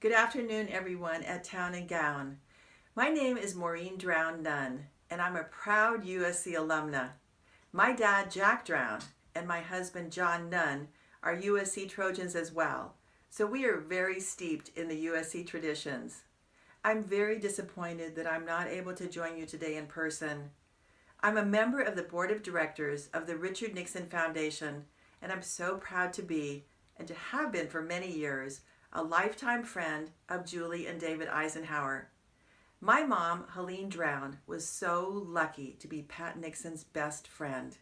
Good afternoon, everyone at Town and Gown. My name is Maureen Nunn, and I'm a proud USC alumna. My dad, Jack Drown, and my husband, John Nunn, are USC Trojans as well, so we are very steeped in the USC traditions. I'm very disappointed that I'm not able to join you today in person. I'm a member of the board of directors of the Richard Nixon Foundation, and I'm so proud to be, and to have been for many years, a lifetime friend of Julie and David Eisenhower. My mom, Helene Drown, was so lucky to be Pat Nixon's best friend.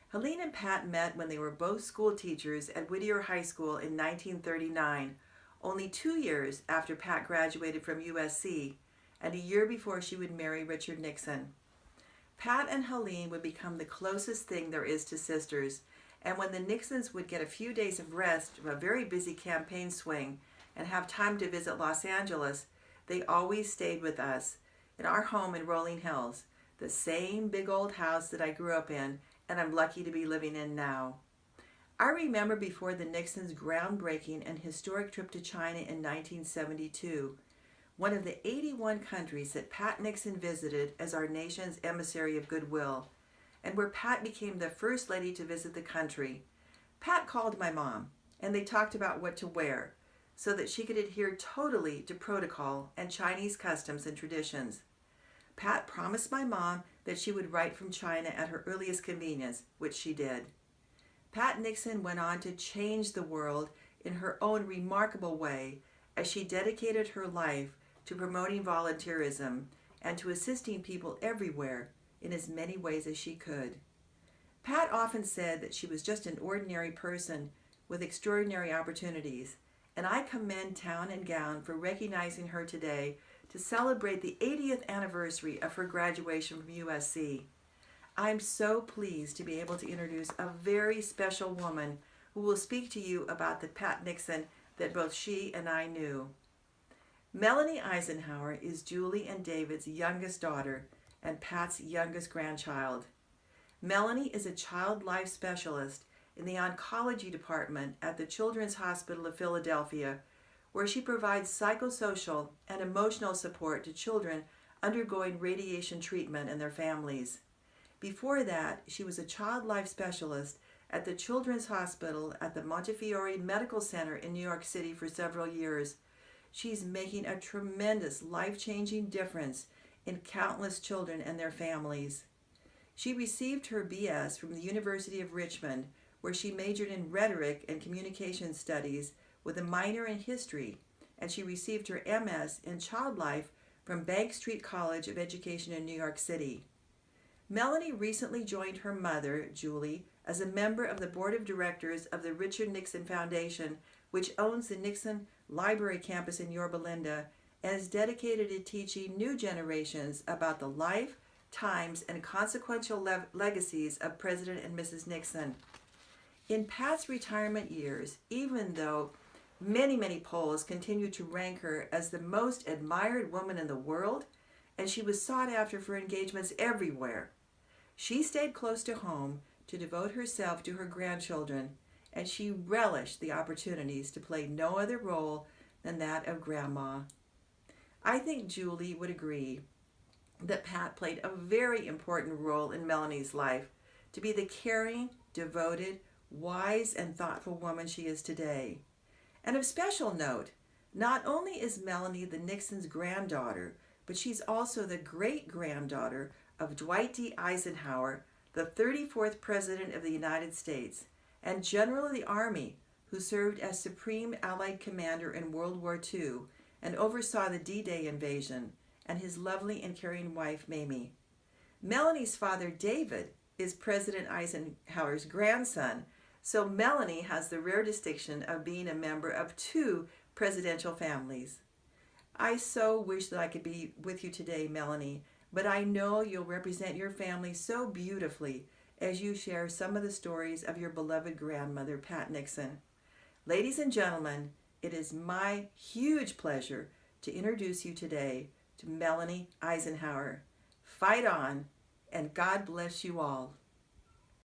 Helene and Pat met when they were both school teachers at Whittier High School in 1939, only 2 years after Pat graduated from USC, and a year before she would marry Richard Nixon. Pat and Helene would become the closest thing there is to sisters, and when the Nixons would get a few days of rest from a very busy campaign swing and have time to visit Los Angeles, they always stayed with us in our home in Rolling Hills, the same big old house that I grew up in and I'm lucky to be living in now. I remember before the Nixons' groundbreaking and historic trip to China in 1972, one of the 81 countries that Pat Nixon visited as our nation's emissary of goodwill, and where Pat became the first lady to visit the country. Pat called my mom, and they talked about what to wear so that she could adhere totally to protocol and Chinese customs and traditions. Pat promised my mom that she would write from China at her earliest convenience, which she did. Pat Nixon went on to change the world in her own remarkable way as she dedicated her life to promoting volunteerism and to assisting people everywhere in as many ways as she could. Pat often said that she was just an ordinary person with extraordinary opportunities, and I commend Town and Gown for recognizing her today to celebrate the 80th anniversary of her graduation from USC. I'm so pleased to be able to introduce a very special woman who will speak to you about the Pat Nixon that both she and I knew. Melanie Eisenhower is Julie and David's youngest daughter and Pat's youngest grandchild. Melanie is a child life specialist in the oncology department at the Children's Hospital of Philadelphia, where she provides psychosocial and emotional support to children undergoing radiation treatment and their families. Before that, she was a child life specialist at the Children's Hospital at the Montefiore Medical Center in New York City for several years. She's making a tremendous life-changing difference in countless children and their families. She received her BS from the University of Richmond, where she majored in rhetoric and communication studies with a minor in history, and she received her MS in child life from Bank Street College of Education in New York City. Melanie recently joined her mother, Julie, as a member of the board of directors of the Richard Nixon Foundation, which owns the Nixon Library campus in Yorba Linda and is dedicated to teaching new generations about the life, times, and consequential legacies of President and Mrs. Nixon. In Pat's retirement years, even though many polls continue to rank her as the most admired woman in the world, and she was sought after for engagements everywhere, she stayed close to home to devote herself to her grandchildren, and she relished the opportunities to play no other role than that of grandma. I think Julie would agree that Pat played a very important role in Melanie's life to be the caring, devoted, wise, and thoughtful woman she is today. And of special note, not only is Melanie the Nixons' granddaughter, but she's also the great-granddaughter of Dwight D. Eisenhower, the 34th President of the United States, and General of the Army, who served as Supreme Allied Commander in World War II and oversaw the D-Day invasion, and his lovely and caring wife, Mamie. Melanie's father, David, is President Eisenhower's grandson, so Melanie has the rare distinction of being a member of two presidential families. I so wish that I could be with you today, Melanie, but I know you'll represent your family so beautifully as you share some of the stories of your beloved grandmother, Pat Nixon. Ladies and gentlemen, it is my huge pleasure to introduce you today to Melanie Eisenhower. Fight on, and God bless you all.